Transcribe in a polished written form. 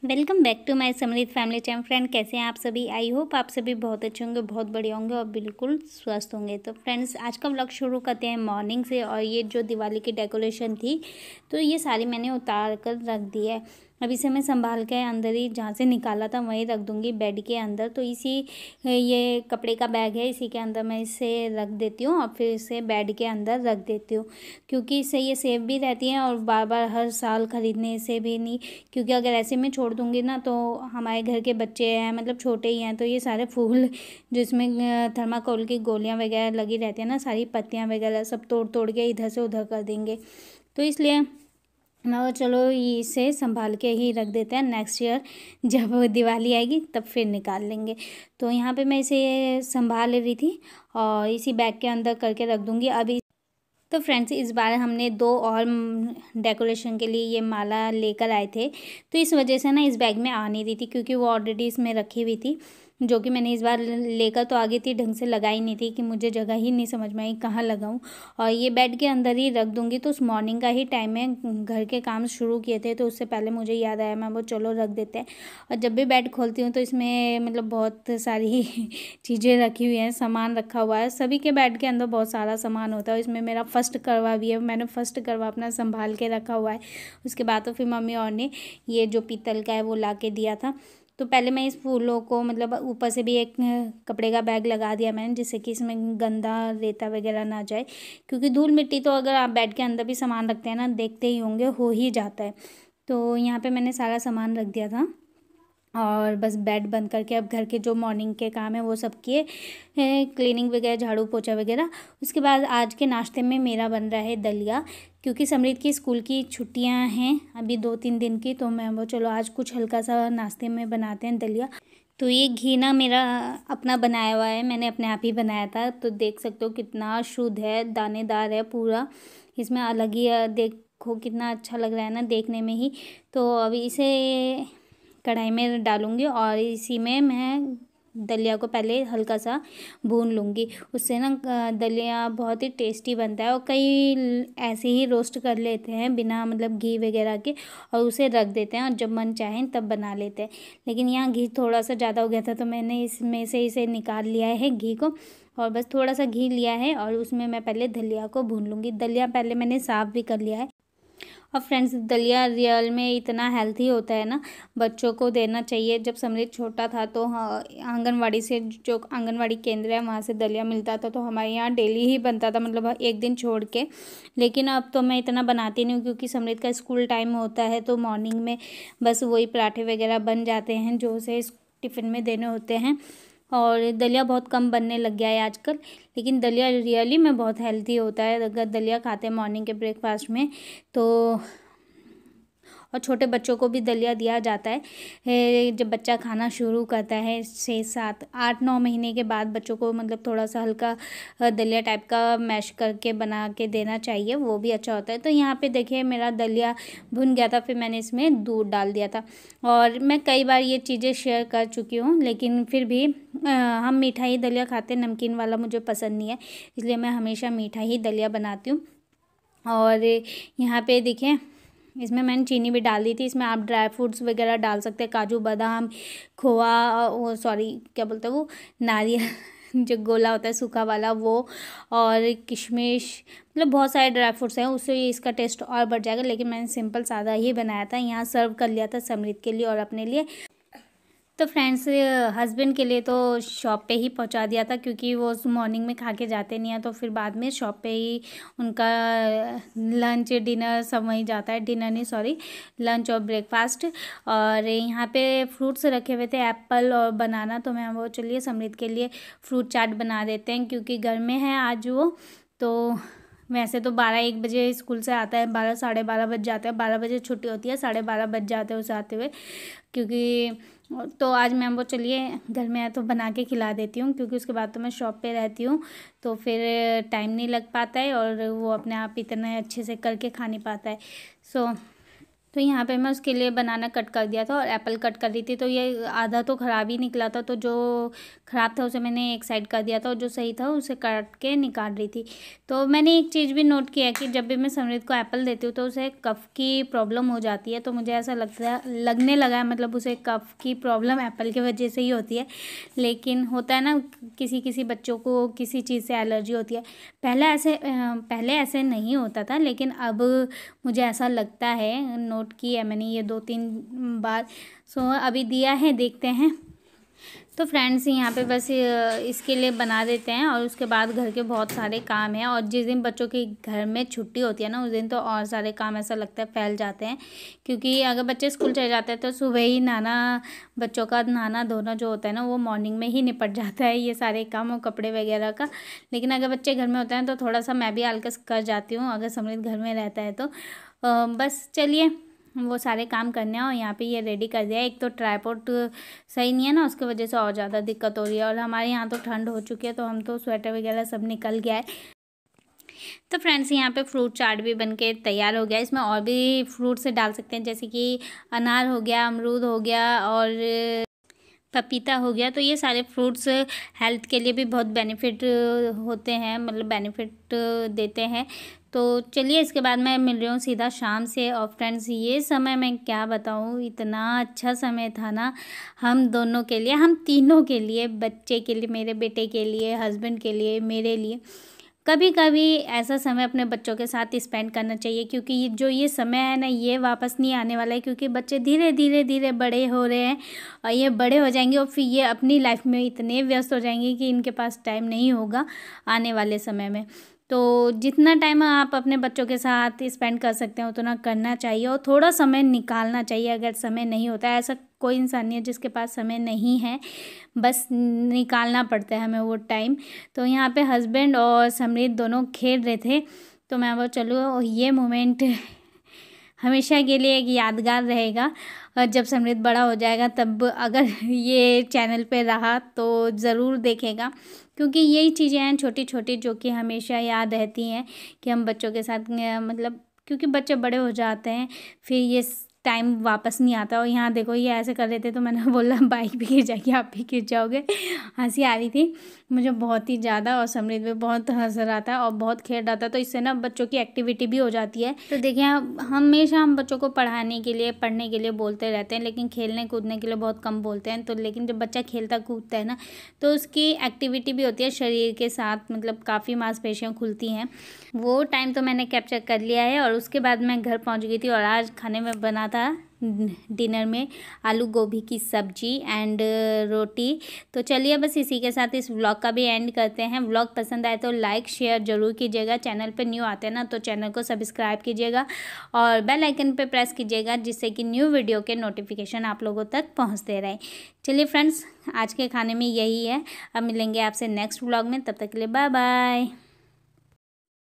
Welcome back to my समृद्ध family channel. Friend, कैसे हैं आप सभी? आई होप आप सभी बहुत अच्छे होंगे, बहुत बढ़िया होंगे और बिल्कुल स्वस्थ होंगे। तो फ्रेंड्स, आज का व्लॉग शुरू करते हैं मॉर्निंग से। और ये जो दिवाली की डेकोरेशन थी तो ये सारी मैंने उतार कर रख दी है। अब इसे मैं संभाल के अंदर ही जहाँ से निकाला था वहीं रख दूँगी, बेड के अंदर। तो इसी ये कपड़े का बैग है, इसी के अंदर मैं इसे रख देती हूँ और फिर इसे बेड के अंदर रख देती हूँ, क्योंकि इससे ये सेफ भी रहती हैं और बार बार हर साल ख़रीदने से भी नहीं। क्योंकि अगर ऐसे में छोड़ दूँगी ना तो हमारे घर के बच्चे हैं, मतलब छोटे ही हैं, तो ये सारे फूल जिसमें थर्माकोल की गोलियां वगैरह लगी रहती हैं ना, सारी पत्तियां वगैरह सब तोड़ तोड़ के इधर से उधर कर देंगे। तो इसलिए मैं चलो इसे संभाल के ही रख देते हैं, नेक्स्ट ईयर जब दिवाली आएगी तब फिर निकाल लेंगे। तो यहाँ पे मैं इसे संभाल रही थी और इसी बैग के अंदर करके रख दूँगी अभी। तो फ्रेंड्स, इस बार हमने 2 और डेकोरेशन के लिए ये माला लेकर आए थे, तो इस वजह से ना इस बैग में आ नहीं रही थी, क्योंकि वो ऑलरेडी इसमें रखी हुई थी। जो कि मैंने इस बार लेकर तो आ गई थी, ढंग से लगाई नहीं थी कि मुझे जगह ही नहीं समझ में आई कहाँ लगाऊं। और ये बेड के अंदर ही रख दूंगी। तो उस मॉर्निंग का ही टाइम है, घर के काम शुरू किए थे तो उससे पहले मुझे याद आया, मैं वो चलो रख देते हैं। और जब भी बेड खोलती हूँ तो इसमें मतलब बहुत सारी चीज़ें रखी हुई हैं, सामान रखा हुआ है। सभी के बेड के अंदर बहुत सारा सामान होता है। इसमें मेरा फर्स्ट करवा भी है, मैंने फर्स्ट करवा अपना संभाल के रखा हुआ है। उसके बाद तो फिर मम्मी और ने ये जो पीतल का है वो ला के दिया था। तो पहले मैं इस फूलों को मतलब ऊपर से भी एक कपड़े का बैग लगा दिया मैंने, जिससे कि इसमें गंदा रेता वगैरह ना जाए, क्योंकि धूल मिट्टी तो अगर आप बेड के अंदर भी सामान रखते हैं ना, देखते ही होंगे, हो ही जाता है। तो यहाँ पे मैंने सारा सामान रख दिया था और बस बेड बंद करके अब घर के जो मॉर्निंग के काम है वो सब किए, क्लीनिंग वगैरह, झाड़ू पोछा वगैरह। उसके बाद आज के नाश्ते में मेरा बन रहा है दलिया, क्योंकि समृद्ध की स्कूल की छुट्टियां हैं अभी 2-3 दिन की। तो मैं वो चलो आज कुछ हल्का सा नाश्ते में बनाते हैं दलिया। तो ये घी ना मेरा अपना बनाया हुआ है, मैंने अपने आप ही बनाया था। तो देख सकते हो कितना शुद्ध है, दानेदार है पूरा, इसमें अलग ही देखो कितना अच्छा लग रहा है ना देखने में ही। तो अभी इसे कढ़ाई में डालूंगी और इसी में मैं दलिया को पहले हल्का सा भून लूँगी। उससे ना दलिया बहुत ही टेस्टी बनता है। और कई ऐसे ही रोस्ट कर लेते हैं बिना मतलब घी वगैरह के और उसे रख देते हैं और जब मन चाहे तब बना लेते हैं। लेकिन यहाँ घी थोड़ा सा ज़्यादा हो गया था तो मैंने इसमें से इसे निकाल लिया है घी को, और बस थोड़ा सा घी लिया है और उसमें मैं पहले दलिया को भून लूँगी। दलिया पहले मैंने साफ़ भी कर लिया है। और फ्रेंड्स, दलिया रियल में इतना हेल्थी होता है ना, बच्चों को देना चाहिए। जब समृद्ध छोटा था तो हाँ, आंगनवाड़ी से, जो आंगनवाड़ी केंद्र है वहाँ से दलिया मिलता था, तो हमारे यहाँ डेली ही बनता था, मतलब एक दिन छोड़ के। लेकिन अब तो मैं इतना बनाती नहीं हूँ, क्योंकि समृद्ध का स्कूल टाइम होता है तो मॉर्निंग में बस वही पराठे वगैरह बन जाते हैं जो उसे टिफ़िन में देने होते हैं। और दलिया बहुत कम बनने लग गया है आजकल। लेकिन दलिया रियली में बहुत हेल्दी होता है अगर दलिया खाते हैं मॉर्निंग के ब्रेकफास्ट में तो। और छोटे बच्चों को भी दलिया दिया जाता है जब बच्चा खाना शुरू करता है, 6-7-8-9 महीने के बाद बच्चों को मतलब थोड़ा सा हल्का दलिया टाइप का मैश करके बना के देना चाहिए, वो भी अच्छा होता है। तो यहाँ पे देखिए मेरा दलिया भुन गया था, फिर मैंने इसमें दूध डाल दिया था। और मैं कई बार ये चीज़ें शेयर कर चुकी हूँ, लेकिन फिर भी हम मीठा ही दलिया खाते हैं, नमकीन वाला मुझे पसंद नहीं है, इसलिए मैं हमेशा मीठा ही दलिया बनाती हूँ। और यहाँ पे देखिए इसमें मैंने चीनी भी डाल दी थी। इसमें आप ड्राई फ्रूट्स वगैरह डाल सकते हैं, काजू बादाम, खोआ, वो सॉरी क्या बोलते हैं वो, नारियल जो गोला होता है सूखा वाला वो, और किशमिश, मतलब बहुत सारे ड्राई फ्रूट्स हैं, उससे इसका टेस्ट और बढ़ जाएगा। लेकिन मैंने सिंपल सादा ही बनाया था। यहाँ सर्व कर लिया था समृद्ध के लिए और अपने लिए। तो फ्रेंड्स, हस्बैंड के लिए तो शॉप पे ही पहुंचा दिया था, क्योंकि वो मॉर्निंग में खा के जाते नहीं हैं, तो फिर बाद में शॉप पे ही उनका लंच डिनर सब वहीं जाता है, डिनर नहीं सॉरी, लंच और ब्रेकफास्ट। और यहाँ पे फ्रूट्स रखे हुए थे, एप्पल और बनाना, तो मैं वो चलिए समृद्ध के लिए फ्रूट चाट बना देते हैं, क्योंकि घर में है आज वो। तो वैसे तो 12-1 बजे स्कूल से आता है, 12-12:30 बज जाते हैं, 12 बजे छुट्टी होती है, 12:30 बज जाते हैं उसे आते हुए। क्योंकि तो आज मैं वो चलिए घर में है तो बना के खिला देती हूँ, क्योंकि उसके बाद तो मैं शॉप पे रहती हूँ तो फिर टाइम नहीं लग पाता है और वो अपने आप इतने अच्छे से करके खा नहीं पाता है। सो तो यहाँ पे मैं उसके लिए बनाना कट कर दिया था और एप्पल कट कर दी थी। तो ये आधा तो ख़राब ही निकला था, तो जो ख़राब था उसे मैंने एक साइड कर दिया था और जो सही था उसे काट के निकाल रही थी। तो मैंने एक चीज़ भी नोट किया कि जब भी मैं समृद्ध को एप्पल देती हूँ तो उसे कफ़ की प्रॉब्लम हो जाती है। तो मुझे ऐसा लगने लगा है, मतलब उसे कफ़ की प्रॉब्लम एप्पल की वजह से ही होती है। लेकिन होता है ना, किसी किसी बच्चों को किसी चीज़ से एलर्जी होती है। पहले ऐसे नहीं होता था, लेकिन अब मुझे ऐसा लगता है, नोट की है मैंने ये 2-3 बार। सो अभी दिया है, देखते हैं। तो फ्रेंड्स यहाँ पे बस इसके लिए बना देते हैं और उसके बाद घर के बहुत सारे काम हैं। और जिस दिन बच्चों की घर में छुट्टी होती है ना, उस दिन तो और सारे काम ऐसा लगता है फैल जाते हैं। क्योंकि अगर बच्चे स्कूल चले जाते हैं तो सुबह ही बच्चों का नहाना धोना जो होता है ना, वो मॉर्निंग में ही निपट जाता है, ये सारे काम और कपड़े वगैरह का। लेकिन अगर बच्चे घर में होते हैं तो थोड़ा सा मैं भी आलकस कर जाती हूँ, अगर समृद्ध घर में रहता है तो। बस चलिए, वो सारे काम करने हैं। और यहाँ पे ये रेडी कर दिया है। एक तो ट्राइपॉड सही नहीं है ना, उसकी वजह से और ज़्यादा दिक्कत हो रही है। और हमारे यहाँ तो ठंड हो चुकी है, तो हम तो स्वेटर वगैरह सब निकल गया है। तो फ्रेंड्स यहाँ पे फ्रूट चाट भी बनके तैयार हो गया। इसमें और भी फ्रूट से डाल सकते हैं, जैसे कि अनार हो गया, अमरूद हो गया और पपीता हो गया। तो ये सारे फ्रूट्स हेल्थ के लिए भी बहुत बेनिफिट होते हैं, मतलब बेनिफिट देते हैं। तो चलिए, इसके बाद मैं मिल रही हूँ सीधा शाम से। और फ्रेंड्स ये समय मैं क्या बताऊँ, इतना अच्छा समय था ना हम दोनों के लिए, हम तीनों के लिए, बच्चे के लिए, मेरे बेटे के लिए, हस्बैंड के लिए, मेरे लिए। कभी कभी ऐसा समय अपने बच्चों के साथ स्पेंड करना चाहिए, क्योंकि ये समय है ना, ये वापस नहीं आने वाला है। क्योंकि बच्चे धीरे धीरे धीरे बड़े हो रहे हैं और ये बड़े हो जाएंगे और फिर ये अपनी लाइफ में इतने व्यस्त हो जाएंगे कि इनके पास टाइम नहीं होगा आने वाले समय में। तो जितना टाइम आप अपने बच्चों के साथ स्पेंड कर सकते हैं उतना करना चाहिए और थोड़ा समय निकालना चाहिए। अगर समय नहीं होता है, ऐसा कोई इंसान नहीं है जिसके पास समय नहीं है, बस निकालना पड़ता है हमें वो टाइम। तो यहाँ पे हस्बैंड और समृद्ध दोनों खेल रहे थे, तो मैं वो चलो ये मोमेंट हमेशा के लिए एक यादगार रहेगा। और जब समृद्ध बड़ा हो जाएगा तब अगर ये चैनल पे रहा तो ज़रूर देखेगा, क्योंकि यही चीज़ें हैं छोटी छोटी जो कि हमेशा याद रहती हैं कि हम बच्चों के साथ, मतलब क्योंकि बच्चे बड़े हो जाते हैं फिर ये टाइम वापस नहीं आता। और यहाँ देखो ये ऐसे कर रहे थे, तो मैंने बोला बाइक भी गिर जाएगी, आप भी गिर जाओगे। हंसी आ रही थी मुझे बहुत ही ज़्यादा, और समृद्ध भी बहुत हंस रहा था और बहुत खेल रहा था। तो इससे ना बच्चों की एक्टिविटी भी हो जाती है। तो देखिए, हमेशा हम बच्चों को पढ़ाने के लिए, पढ़ने के लिए बोलते रहते हैं, लेकिन खेलने कूदने के लिए बहुत कम बोलते हैं। तो लेकिन जब बच्चा खेलता कूदता है ना, तो उसकी एक्टिविटी भी होती है शरीर के साथ, मतलब काफ़ी मांसपेशियाँ खुलती हैं। वो टाइम तो मैंने कैप्चर कर लिया है। और उसके बाद मैं घर पहुंच गई थी और आज खाने में बना था डिनर में आलू गोभी की सब्जी एंड रोटी। तो चलिए, बस इसी के साथ इस व्लॉग का भी एंड करते हैं। व्लॉग पसंद आए तो लाइक शेयर ज़रूर कीजिएगा। चैनल पे न्यू आते हैं ना, तो चैनल को सब्सक्राइब कीजिएगा और बेल आइकन पे प्रेस कीजिएगा, जिससे कि न्यू वीडियो के नोटिफिकेशन आप लोगों तक पहुँचते रहे। चलिए फ्रेंड्स, आज के खाने में यही है। अब मिलेंगे आपसे नेक्स्ट व्लॉग में, तब तक के लिए बाय बाय।